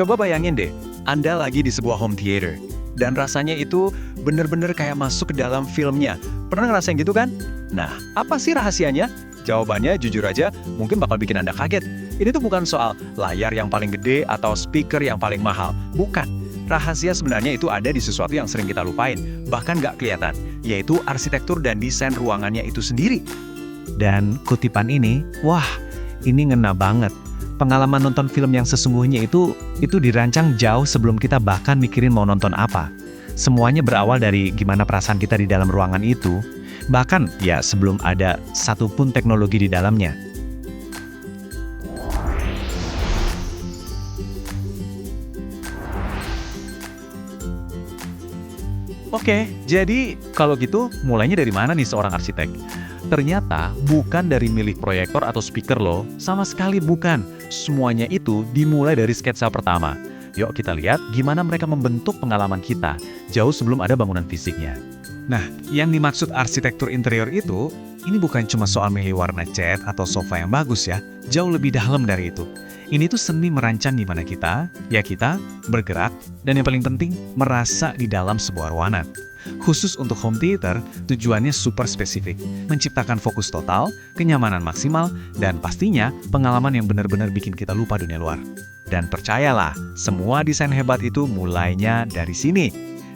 Coba bayangin deh, Anda lagi di sebuah home theater, dan rasanya itu bener-bener kayak masuk ke dalam filmnya. Pernah ngerasain gitu kan? Nah, apa sih rahasianya? Jawabannya jujur aja, mungkin bakal bikin Anda kaget. Ini tuh bukan soal layar yang paling gede atau speaker yang paling mahal. Bukan. Rahasia sebenarnya itu ada di sesuatu yang sering kita lupain, bahkan nggak kelihatan, yaitu arsitektur dan desain ruangannya itu sendiri. Dan kutipan ini, wah, ini ngena banget. Pengalaman nonton film yang sesungguhnya itu dirancang jauh sebelum kita bahkan mikirin mau nonton apa. Semuanya berawal dari gimana perasaan kita di dalam ruangan itu, bahkan ya sebelum ada satupun teknologi di dalamnya. Oke, jadi kalau gitu mulainya dari mana nih seorang arsitek? Ternyata bukan dari milik proyektor atau speaker loh, sama sekali bukan. Semuanya itu dimulai dari sketsa pertama. Yuk kita lihat gimana mereka membentuk pengalaman kita, jauh sebelum ada bangunan fisiknya. Nah, yang dimaksud arsitektur interior itu, ini bukan cuma soal milih warna cat atau sofa yang bagus ya, jauh lebih dalam dari itu. Ini tuh seni merancang gimana kita bergerak, dan yang paling penting, merasa di dalam sebuah ruangan. Khusus untuk home theater, tujuannya super spesifik, menciptakan fokus total, kenyamanan maksimal, dan pastinya pengalaman yang benar-benar bikin kita lupa dunia luar. Dan percayalah, semua desain hebat itu mulainya dari sini.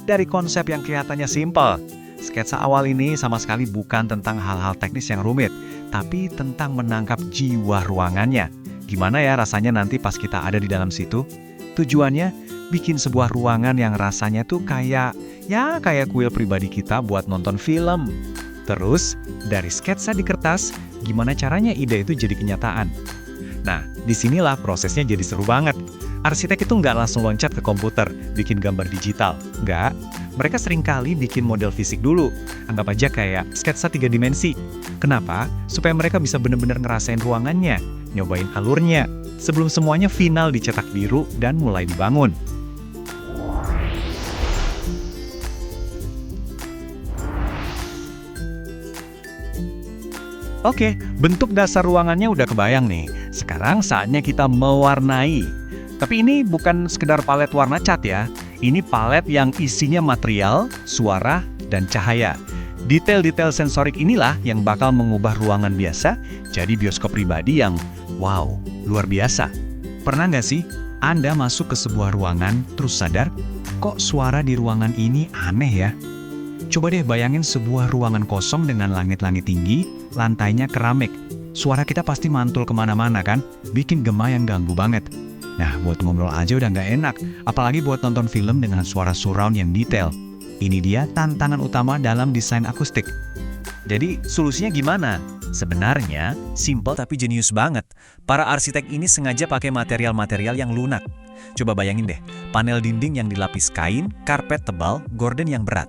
Dari konsep yang kelihatannya simpel. Sketsa awal ini sama sekali bukan tentang hal-hal teknis yang rumit, tapi tentang menangkap jiwa ruangannya. Gimana ya rasanya nanti pas kita ada di dalam situ? Tujuannya, bikin sebuah ruangan yang rasanya tuh kayak kuil pribadi kita buat nonton film. Terus, dari sketsa di kertas, gimana caranya ide itu jadi kenyataan? Nah, disinilah prosesnya jadi seru banget. Arsitek itu nggak langsung loncat ke komputer, bikin gambar digital. Nggak, mereka seringkali bikin model fisik dulu. Anggap aja kayak sketsa 3 dimensi. Kenapa? Supaya mereka bisa benar-benar ngerasain ruangannya, nyobain alurnya, sebelum semuanya final dicetak biru dan mulai dibangun. Oke, bentuk dasar ruangannya udah kebayang nih. Sekarang saatnya kita mewarnai. Tapi ini bukan sekedar palet warna cat ya. Ini palet yang isinya material, suara, dan cahaya. Detail-detail sensorik inilah yang bakal mengubah ruangan biasa jadi bioskop pribadi yang, wow, luar biasa. Pernah nggak sih Anda masuk ke sebuah ruangan terus sadar, kok suara di ruangan ini aneh ya? Coba deh bayangin sebuah ruangan kosong dengan langit-langit tinggi, lantainya keramik. Suara kita pasti mantul kemana-mana kan? Bikin gema yang ganggu banget. Nah, buat ngobrol aja udah nggak enak, apalagi buat nonton film dengan suara surround yang detail. Ini dia tantangan utama dalam desain akustik. Jadi, solusinya gimana? Sebenarnya, simple tapi jenius banget. Para arsitek ini sengaja pakai material-material yang lunak. Coba bayangin deh, panel dinding yang dilapis kain, karpet tebal, gorden yang berat.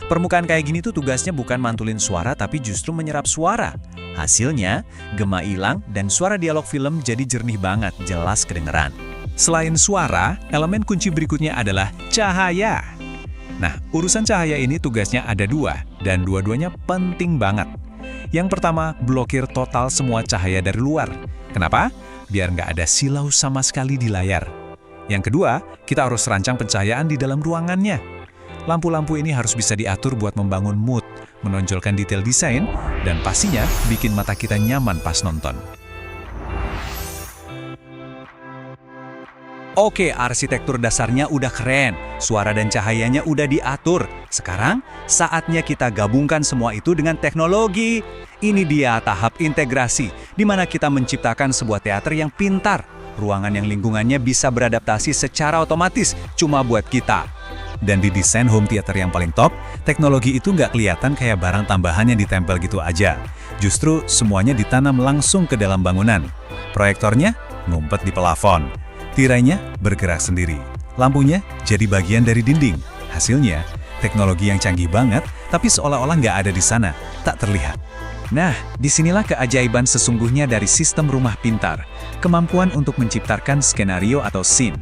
Permukaan kayak gini tuh tugasnya bukan mantulin suara tapi justru menyerap suara. Hasilnya, gema hilang dan suara dialog film jadi jernih banget, jelas kedengeran. Selain suara, elemen kunci berikutnya adalah cahaya. Nah, urusan cahaya ini tugasnya ada 2, dan dua-duanya penting banget. Yang pertama, blokir total semua cahaya dari luar. Kenapa? Biar nggak ada silau sama sekali di layar. Yang kedua, kita harus rancang pencahayaan di dalam ruangannya. Lampu-lampu ini harus bisa diatur buat membangun mood, menonjolkan detail desain, dan pastinya bikin mata kita nyaman pas nonton. Oke, arsitektur dasarnya udah keren, suara dan cahayanya udah diatur. Sekarang, saatnya kita gabungkan semua itu dengan teknologi. Ini dia tahap integrasi, di mana kita menciptakan sebuah teater yang pintar. Ruangan yang lingkungannya bisa beradaptasi secara otomatis, cuma buat kita. Dan di desain home theater yang paling top, teknologi itu nggak kelihatan kayak barang tambahan yang ditempel gitu aja. Justru semuanya ditanam langsung ke dalam bangunan. Proyektornya ngumpet di pelafon. Tirainya bergerak sendiri. Lampunya jadi bagian dari dinding. Hasilnya, teknologi yang canggih banget, tapi seolah-olah nggak ada di sana, tak terlihat. Nah, disinilah keajaiban sesungguhnya dari sistem rumah pintar. Kemampuan untuk menciptakan skenario atau scene.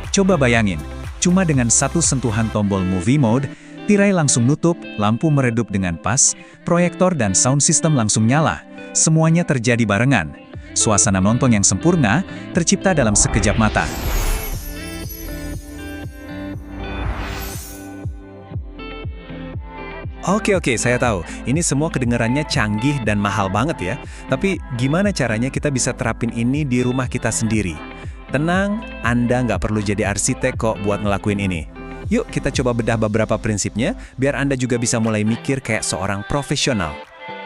Coba bayangin, cuma dengan satu sentuhan tombol movie mode, tirai langsung nutup, lampu meredup dengan pas, proyektor dan sound system langsung nyala. Semuanya terjadi barengan. Suasana nonton yang sempurna tercipta dalam sekejap mata. Oke, saya tahu. Ini semua kedengarannya canggih dan mahal banget ya. Tapi gimana caranya kita bisa terapin ini di rumah kita sendiri? Tenang, Anda nggak perlu jadi arsitek kok buat ngelakuin ini. Yuk kita coba bedah beberapa prinsipnya, biar Anda juga bisa mulai mikir kayak seorang profesional.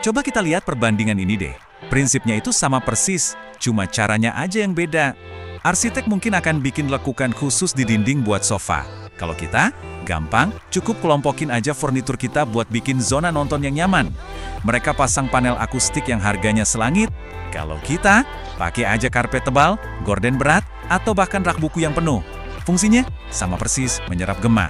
Coba kita lihat perbandingan ini deh. Prinsipnya itu sama persis, cuma caranya aja yang beda. Arsitek mungkin akan bikin lekukan khusus di dinding buat sofa. Kalau kita, gampang, cukup kelompokin aja furnitur kita buat bikin zona nonton yang nyaman. Mereka pasang panel akustik yang harganya selangit. Kalau kita, pakai aja karpet tebal, gorden berat, atau bahkan rak buku yang penuh. Fungsinya sama persis menyerap gema.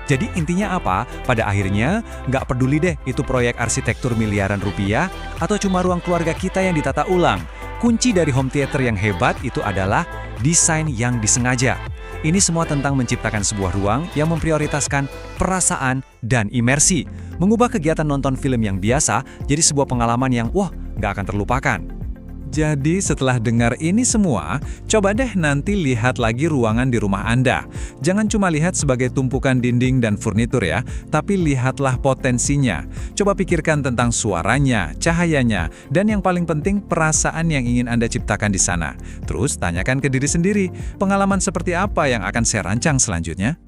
Jadi intinya apa? Pada akhirnya, nggak peduli deh itu proyek arsitektur miliaran rupiah atau cuma ruang keluarga kita yang ditata ulang. Kunci dari home theater yang hebat itu adalah desain yang disengaja. Ini semua tentang menciptakan sebuah ruang yang memprioritaskan perasaan dan imersi. Mengubah kegiatan nonton film yang biasa jadi sebuah pengalaman yang, nggak akan terlupakan. Jadi setelah dengar ini semua, coba deh nanti lihat lagi ruangan di rumah Anda. Jangan cuma lihat sebagai tumpukan dinding dan furnitur ya, tapi lihatlah potensinya. Coba pikirkan tentang suaranya, cahayanya, dan yang paling penting perasaan yang ingin Anda ciptakan di sana. Terus tanyakan ke diri sendiri, pengalaman seperti apa yang akan saya rancang selanjutnya?